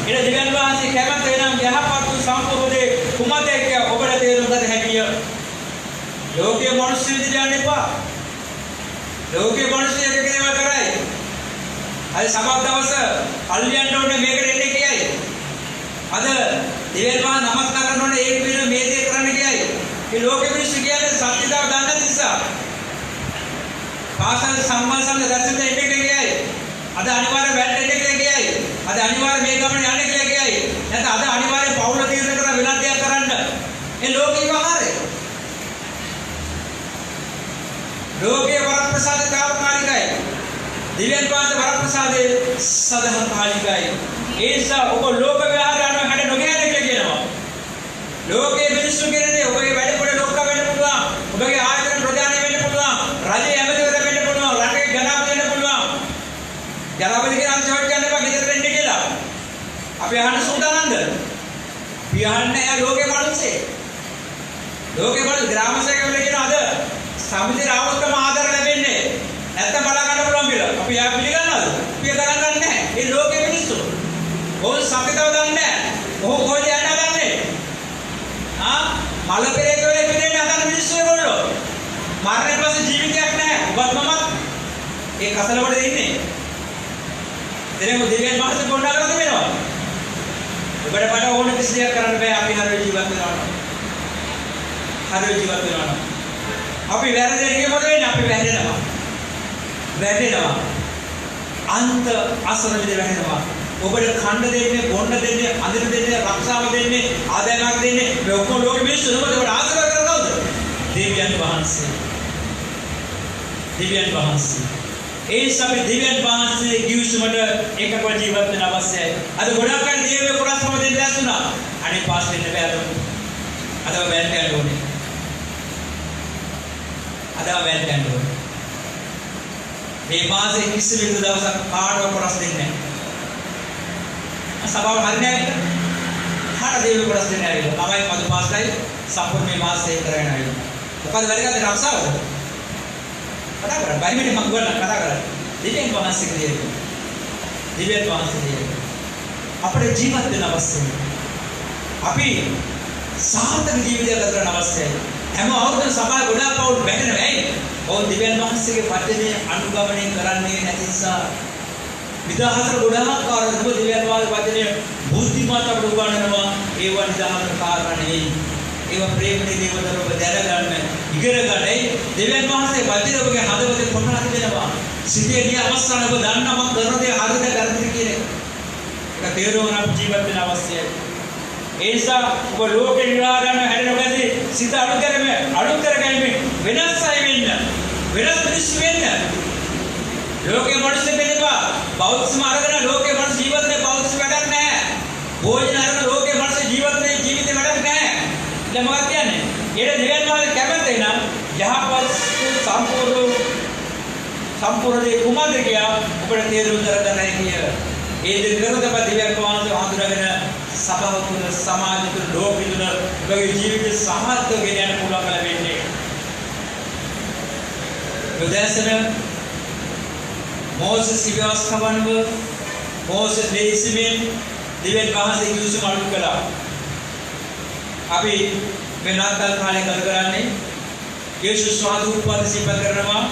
ඊට දෙවියන් වහන්සේ කැමැත්ත වෙනම් යහපත් වූ සම්පූර්ණේ කුමක්ද කියලා ඔබට තේරුම් ගත හැකිය. ලෝකයේ මිනිස්සු විදිහට යන්න එපා. ලෝකයේ මිනිස්සු එක දේවල් කරයි. අද සබත් දවස අල්ලියන්ට ඕනේ මේකට එන්නේ කියයි. අද දෙවියන් වහන්සේ නමස්කාර කරන ඕනේ ඒක පිළිම මේ දේ කරන්න කියයි. මේ ලෝකෙ මිනිස්සු කියන්නේ සත්‍යතාව දන්න නිසා. පාසල් සම්මා සංඝ දර්ශනය එන්නේ කියයි. අද අනිවාර්ය වැඩ එන්නේ කියයි. අද අනිවාර්ය මේ ගමන යන්නේ කියයි. නැත්නම් අද අනිවාර්ය පෞල තීරණය කරලා වෙනත් දෙයක් කරන්න. මේ ලෝකේ වහරේ. ලෝකේ වරප්‍රසාද තාවකාලිකයි. දිව්‍යන් පාස වරප්‍රසාදේ සදාකාලිකයි. ඒ නිසා ඔබ ලෝක විහාරය අනුව හැඩ නොගෙන කියනවා. ලෝකයේ මිනිස්සු කියන්නේ ඔබගේ වැඩ පොළ ලෝක වෙන්න පුළුවන්. ඔබගේ ආයතන ප්‍රධානී වෙන්න පුළුවන්. රජයේ ඇමතිවරයෙක් වෙන්න පුළුවන්. රටේ ජනාධිපති වෙන්න පුළුවන්. ජනාධිපති කියන අංශවට කියන්න බෑ ගෙදර වෙන්න කියලා. අපි අහන්න සූදානම්ද? අපි අහන්නේ යා ලෝකේ මිනිස්සේ. ලෝකේ මිනිස් ග්‍රාම සේවකවල කියන අද සමිති රාවත්කම ආදර ලැබෙන්නේ. නැත්තම් බලා ගන්න පුළුවන් කියලා. අපි යා පිළිගන්නවද? අපි ගණන් ගන්න නැහැ. මේ ලෝකේ මිනිස්සු. ඕන සමිතව දන්නේ නැහැ. ඕක කොහෙද යන්න හදන්නේ? මල පෙරේත වෙලා ඉපදෙන්න හදන මිනිස්සු ඒගොල්ලෝ. මරණයට පස්සේ ජීවිතයක් නැහැ. ඔබත් මමත් ඒ කසලවලද ඉන්නේ. දෙනෙම දෙවියන් වහන්සේ කොණ්ඩා කරලා තිබෙනවා. ඔබට මට ඕන කිසියක් කරන්න බෑ. අපි හරියට ජීවත් වෙනවා. හරියට ජීවත් වෙනවා. අපි වැරදෙන්නේ මොකද වෙන්නේ? අපි වැරදෙනවා. වැරදෙනවා. අන්ත අසන විදිහට වැරදෙනවා. ඔබට කන්න දෙන්නේ, බොන්න දෙන්නේ, අඳින දෙන්නේ, රක්ෂාව දෙන්නේ, ආදායමක් දෙන්නේ මේ ඔක්කොම ලෝකෙ මිනිස්සු නේද? ඔබට ආශිර්වාද කරනවද? දෙවියන් වහන්සේ. දෙවියන් වහන්සේ. ඒ සමේ දෙවියන් වහන්සේ කිවිසුමට එකක ජීවත් වෙන අවශ්‍යයි. අද ගොඩක් අය දේවයේ කොටස්ම දෙන්න දැස්සුණා. අනේ පාස් වෙන්න බෑ අද. අදව බෑන්ඩ් ගන්න ඕනේ. අදව බෑන්ඩ් ගන්න ඕනේ. මේ මාසේ කිසිම දවසක් කාටවත් කොටස් දෙන්නේ නැහැ. සභාව හරිනේ නැහැ. හර දේව කොටස් දෙන්නේ නැහැ. ළමයි මදු පාස්ලයි සම්පූර්ණ මේ මාසේ කරගෙන ආවිලා. මොකද වැඩ ගන්න රක්ෂාවද? කතා කරා. බයිමිට මම ගන්න කතා කරා. දිව්‍යන් වහන්සේගේ දේ. දිව්‍යන් වහන්සේගේ අපේ ජීවත් වෙන අවශ්‍යයි. අපි සාර්ථක ජීවිතයක් ගත කරන්න අවශ්‍යයි. හැම අවුරුද්දම සමාජ ගොඩාක් අවුරුදු බැඳෙනවා. ඇයි? ඔව් දිව්‍යන් වහන්සේගේ වචනේ අනුගමනය කරන්නේ නැති නිසා. විදහාතර ගොඩාක් කාරණා දිව්‍යන් වහන්සේගේ වචනේ බුද්ධිමත් අපට උගන්වනවා. ඒවා නිදහාතර කාරණා නෙවෙයි. ඒවා ප්‍රේමණීය දේවදර ඔබ දැනගන්න ඉගෙන ගන්නයි. දිව්‍යන් වහන්සේ වචනේ ඔබගේ හදවතේ කොටලා තිබෙනවා. සිතේ ගිය අවස්ථාන ඔබ දන්නා මම කරන දේ හරිද වැරදිද කියන එක. ඒක තේරුම් ජීවත් වෙන්න අවශ්‍යයි. ඒ නිසා ඔබ ලෝකේ නිරා ගන්න හැදෙනකොටදී සිත අඩු කරගැනීම වෙනස් අය වෙන්න. වෙනස් මිනිස්සු වෙන්න. ලෝකේ මිනිස්සු වෙනවා. බෞද්ධ මාර්ගන ලෝකේ මිනිස්සු ජීවිතේ බෞද්ධ වැඩක් නැහැ. භෝජන අරන ලෝකේ මිනිස්සු ජීවිතේ වැඩක් නැහැ. දැන් මොකක්ද කියන්නේ? ඒකට දෙවියන් වහන්සේ කැමති නම් යහපත් සම්පූර්ණ දේ කුමක්ද කියලා ඔබට තේරුම් කරගන්නයි කියලා. ඒ දේ කරනකොට දිව්‍යන් වහන්සේ හඳුනාගෙන සභාව තුළ සමාජ තුළ ලෝකෙ තුළ ඔබගේ ජීවිතය සාර්ථක ගෙන යන්න පුළුවන් කියලා වෙන්නේ. උදෑසන මෝසස් ඉවස්කවන්ව මෝසස් දෙයිසිමින් දිව්‍යන් වහන්සේ කිව්සම අලුත් කළා. අපි වෙනත්කල් කාලේ කතා කරන්නේ යේසුස් වහන්සේ උපවාස සිප කරනවා.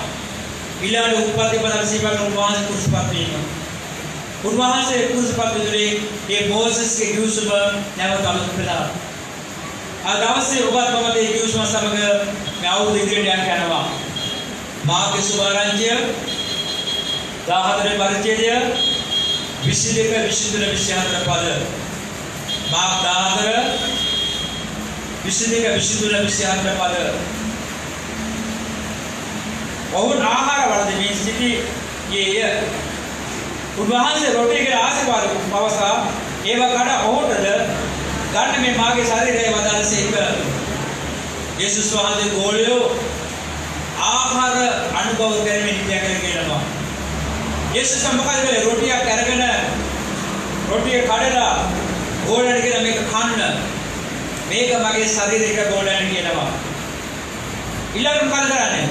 ඊළඟ උපවාස පදල් සිප කරන වහන්සේ කුරුසපත් වෙනවා. උන්වහන්සේ කුරුසපත් විදුලේ මේ මෝසස්ගේ කිව්සම නැවත අලුත් කළා. අද දවසේ ඔබත් මම මේ කිව්සම සමග මේ අවුරුදු ඉදිරියට යනවා. මාගේ සුභාරංචිය 14 පරිච්ඡේදය 22 23 24 පද. මාක් 14 22 23 24 පද. ඔවුන් ආහාර වළඳමින් සිටියේය. උන්වහන්සේ රොටියකට ආශිර්වාද පවසා ඒව කඩ ඔහුටද ගන්න මේ මාගේ ශරීරය වදාළසේක. යේසුස් වහන්සේ ගෝලියෝ ආහාර අනුභව කරමින් ඉඳගෙන යේසුස් මොකද කළේ? රොටියක් අරගෙන රොටිය කඩලා ගෝලයන් කියන මේක කන්න. මේක මගේ ශරීරයක ගෝලයන් කියනවා. ඊළඟ මොකද කරන්නේ?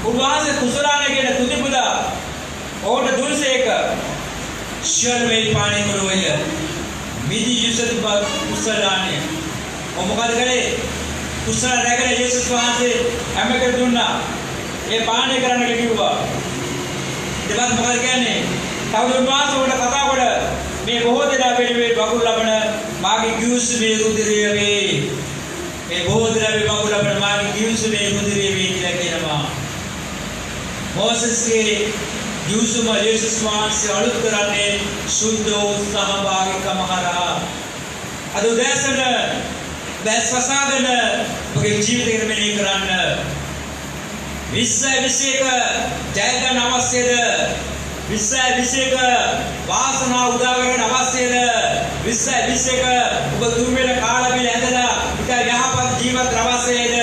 උන්වහන්සේ කුසලානේ කියන තුතිපුදා ඔහුට දුන්සේක. ශල්මේ පාණි කරෝය. මිදි යුසත් බා කුසලානේ. මොකද කළේ? කුසල රැගෙන යේසුස් වහන්සේ හැමකට දුන්නා. ඒ පාණි කරන්න කිව්වා. දෙවත් මොකද කියන්නේ? තවදුරටත් වාසෝට කතා කොට මේ බොහෝ දෙනා වෙනුවෙන් වගුරු ලබන මාගේ ගිවිස් මේ රුධිරය වේ. මේ බොහෝ දෙනා මේ වගුරු ලබන මාගේ ගිවිස් මේ රුධිරය වේ කියලා කියනවා. මොසස්ගේ ගිවිසුම යේසුස් වහන්සේ අලුත් කරන්නේ සුද්ධ සහභාගීකම හරහා. අද උදෑසන බැස්වසාගෙන ඔබගේ ජීවිතේ මෙහෙය කරන්න. 2021 ජය ගන්න අවශ්‍යද? 2021 වාසනාව උදා කරගන්න අවශ්‍යද? 2021 ඔබ දුර්වල කාල බිල ඇදලා ඉතින් යහපත් ජීවිත අවශ්‍යද?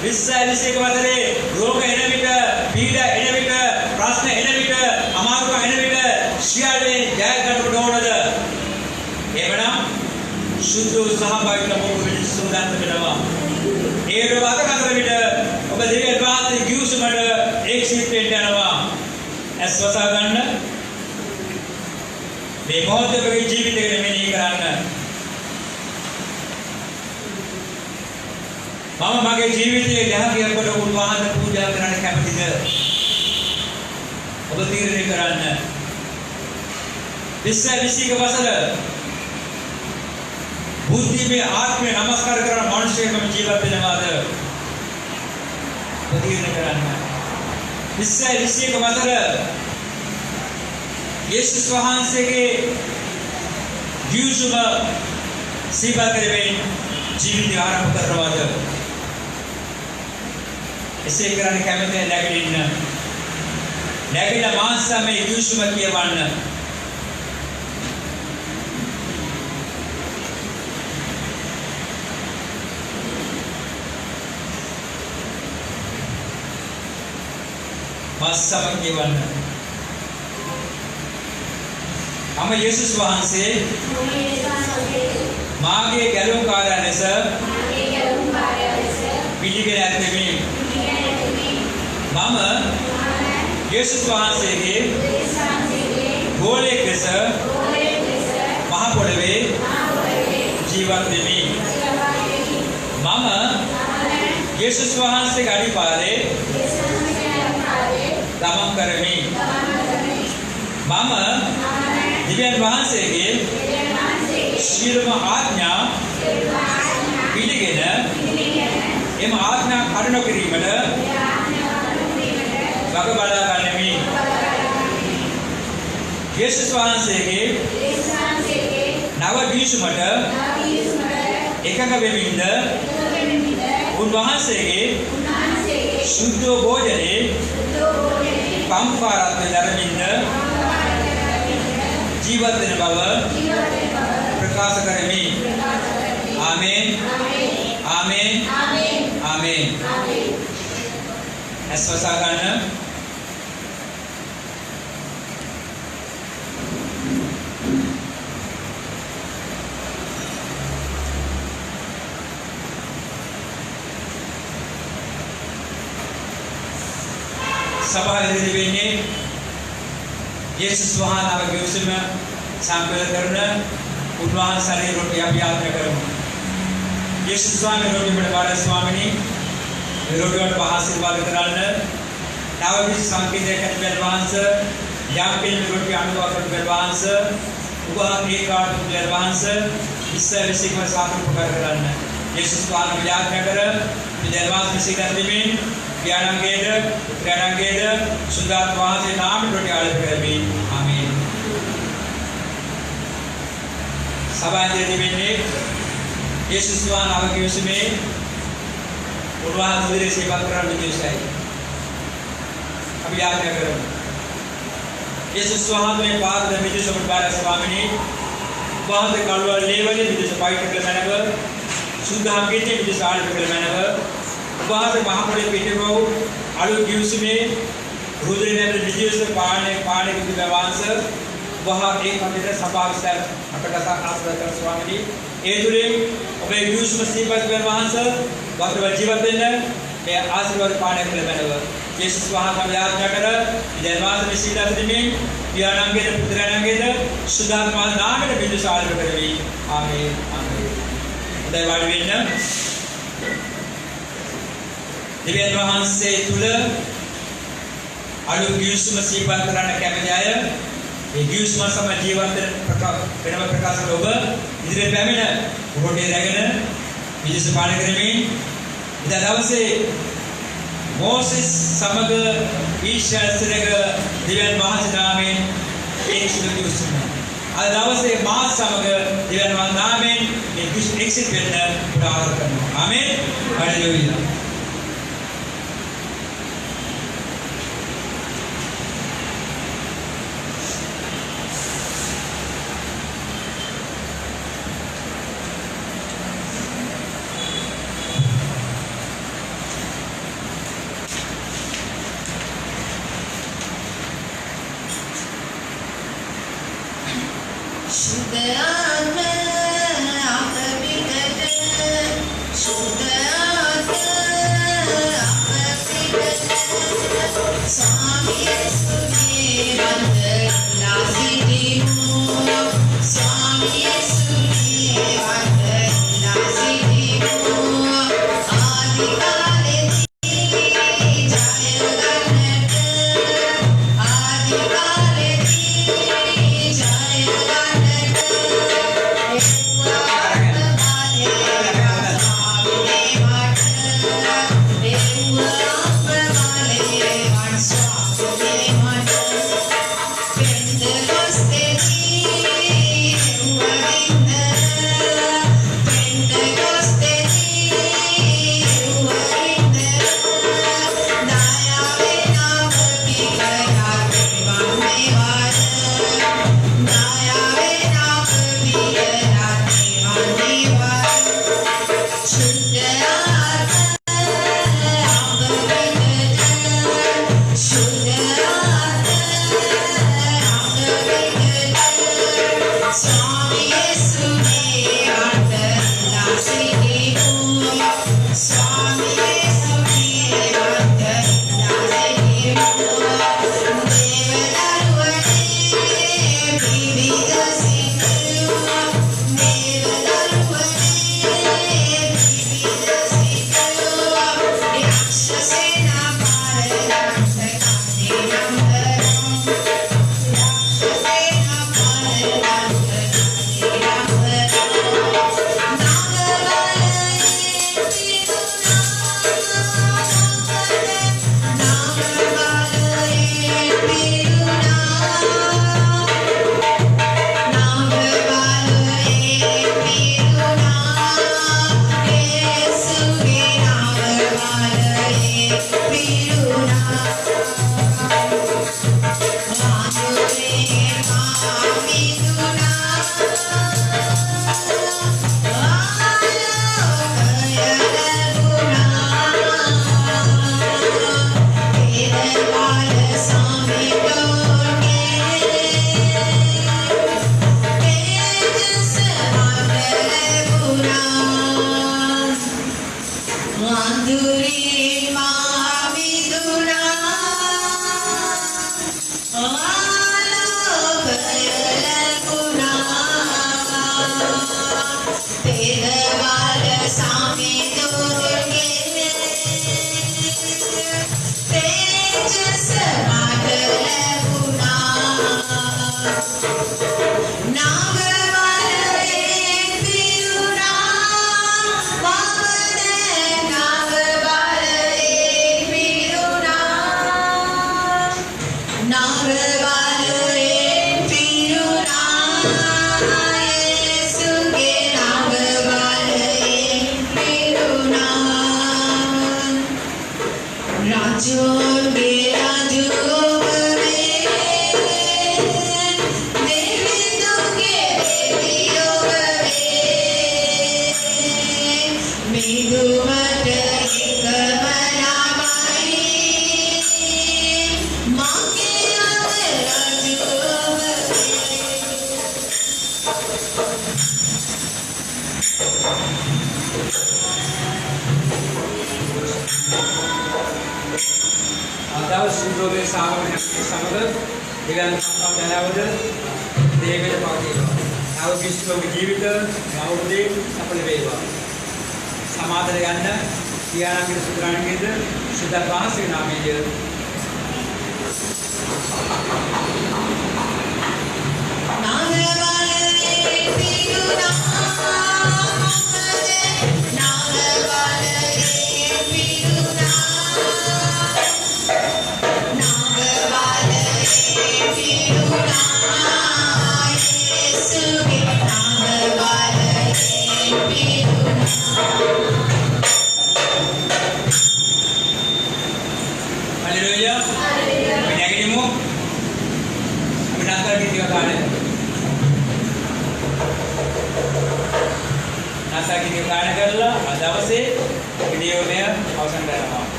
2021 වතරේ රෝග එන විට, පීඩා එන විට, ප්‍රශ්න එන විට, අමාරුකම් එන විට සියල්ලේ ජය ගන්න ඕනද? එවනම් සුද්ධ සහභාගීත්වය මොකද සුදාන්ත වෙනවා. ඒක වද කරන විට ඔබ දෙවියන් වහන්සේ ගිවිසුමට ඒකීත් වෙන්න යනවා. ඇස්වසා ගන්න මේ මොහොතේ ඔබගේ ජීවිතේ මෙහෙය කරන්න. මම මගේ ජීවිතයේ යහකියක් කොට උන්වහන්සේ පූජා කරන්න කැමතිද? ඔබ තීරණය කරන්න. 2021 වසර बुद्धि में आत्म नमस्कार करना मनुष्य का जीवन दिनवाद बदीने करना इससे इसी का मतलब यीशु वහන්සේ के जीवसुब सेवा करवे जीवित आरंभ करवाद इसे करने कॅमेते නැගින මාස මේ යීසුම කියවන්න मासම කියවන්න අම යේසුස් වහන්සේ මාගේ ගැලුම්කාරයා ලෙස පිළිගෙන ඇත්තෙමි මම යේසුස් වහන්සේගේ ගෝලයෙක් ලෙස මහ පොළවේ ජීවත් වෙමි. මම යේසුස් වහන්සේගේ අඩිපාරේ ගමන් කරමි. මම දිව්‍යන් වහන්සේගේ සියලුම ආඥා පිළිගෙන එම ආඥා කඩන කිරීමට වග බලා ගනිමි. යේසුස් වහන්සේගේ නව ගිවිසුමට එකඟ වෙමින්ද උන්වහන්සේගේ සුද්ධ භෝජනේ පම්පාරත්ව දරමින්ද ජීවත් වෙන බව ප්‍රකාශ කරමි. ආමේන් ආමේන් ආමේන්. ඇස්වසා ගන්න. සභාව ඉදිරි වෙන්නේ යේසුස් වහන්සේගේ ගිවිසුම සම්පූර්ණ කරන උන්වහන්සේගේ රොටි අපි යාත්‍රා කරමු. යේසුස් වහන්සේ රොටි වල බාර ස්වාමිනී රොටි වලට ආශිර්වාද කරන්න. නාවවිස් සංකේතයක් ඇතුළත් වහන්සේ යම් කෙනෙක් රොටි අනුභව කරන වහන්සේ උපහාර ඒකාර්ථ වහන්සේ ඉස්සෙල්සිකව සාකච්ඡා කරන්න. යේසුස් වහන්සේ යාත්‍රා කර විද්‍යාවාස විශ්ිකන්තිමින් ක්‍රියාංගයේද සුදාත් වහන්සේ නාමයෙන් රොටි ආරම්භ කරමි. ආමේන්. සභාවේ වෙන්නේ යේසුස් වහන්සේගේ ගිවිසුමේ උන්වහන්සේ සේවා කරන විදිහයි. අපි යාත්‍රා කරමු. යේසුස් වහන්සේ පාද මිදිසොත් බාර ස්වාමිනී වහන්සේ කල්වල ලේවලේ මිදිස පයිට කළමනව සුද්ධාංගයේ මිදිස ආරම්භ කළමනව වහන්සේ මහපොළේ පිටවෝ අලු ගිවිසුමේ රුධිරයෙන් විජේස පාණේ කිව්ව වහන්සේ වහා ඒ කමිට සභාවස්තර අපට ආශ්‍රය කර ස්වාමීනි ඒ තුලින් ඔබේ ගිවිසුම සීපත් කර වහන්සේ වස්තුව ජීවත් වෙන්න මේ ආශිර්වාද පාණේ ලැබෙනව යේසුස් වහන්සේ යාඥා කර ඉදවාස විශ්ීලා දෙමින් පියාණන්ගේ පුත්‍රයන්ගේ සුදාත්මා නාමයෙන් බිඳු සාරව කරවි. ආමේන් ආමේන්. උදේ වාඩි වෙන්න. දිව්‍යන් වහන්සේ තුල අලු ගිවිසුම සීපත් කරන්න කැමති අය මේ ගිවිසුම සම ජීවත් වෙන ප්‍රකාශ ඔබ ඉදිරියට පැමිණ රොටි රැගෙන විජේස පාන කරමින් ඉදා දවසේ මෝසෙස් සමග ඊශ්වරයක දිව්‍යන් වහන්සේ නාමයෙන් එක්සිට ගිවිසුම අද දවසේ මා සමග දිව්‍යන් වහන්සේ නාමයෙන් මේ ගිවිසුම එක්සිට වෙන්න උදාහරණ කරනවා. ආමේන්. හalleluya.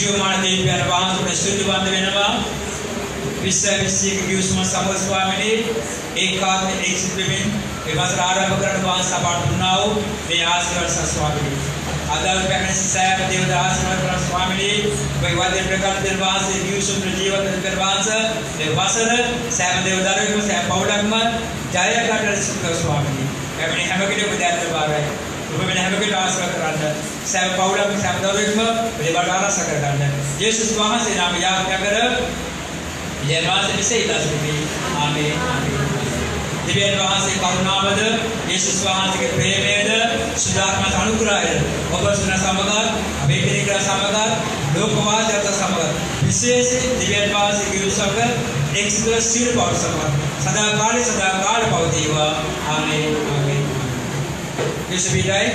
ජීවමාන දේවයන් වහන්සේට ස්තුතිවන්ත වෙනවා. විශ්වාසික කිව්ස්ම සමෝ ස්වාමීනි ඒකාත්ම එක්සිත වෙමින් ඒ වසර ආරම්භ කරන වහන්සේ අපට දුන්නා වූ මේ ආශිර්වාද ස්වාමීනි. අදාළ පැමිණ සෑම දේවද ආශිර්වාද කරන ස්වාමීනි ඔබේ වදේ ප්‍රකාශ දෙන වහන්සේ කිව්ස්ම ජීවිත කර වහන්සේ මේ වසර සෑම දේවදරුවෙක්ම සෑම පවුලක්ම ජය ගන්නට සිතන ස්වාමීනි. පැමිණ හැම කෙනෙකුම දැක්ක බාරයි. ඔබ වෙන හැම කෙනෙකුට ආශිර්වාද කරන්න. සෑම පවුලක්ම සෑම දරුවෙක්ම මේ බඩ ආරක්ෂා කරගන්න. යේසුස් වහන්සේ නාම යාඥා කර යනවාසේ විසෙයිලාසුමි. ආමේන්. දිව්‍යන් වහන්සේ කරුණාවද යේසුස් වහන්සේගේ ප්‍රේමයද සුදාත්මක අනුග්‍රහයද ඔබ සුන සමග අපේ කෙනෙක් සමග ලෝකවාසීන්ට සමග විශේෂයෙන් දිව්‍යන් වහන්සේගේ උසක එක්සිත සිල් පවර සමග සදා කාල පවතිවා. ආමේන්. ආමේන්. යේසුස් විදායි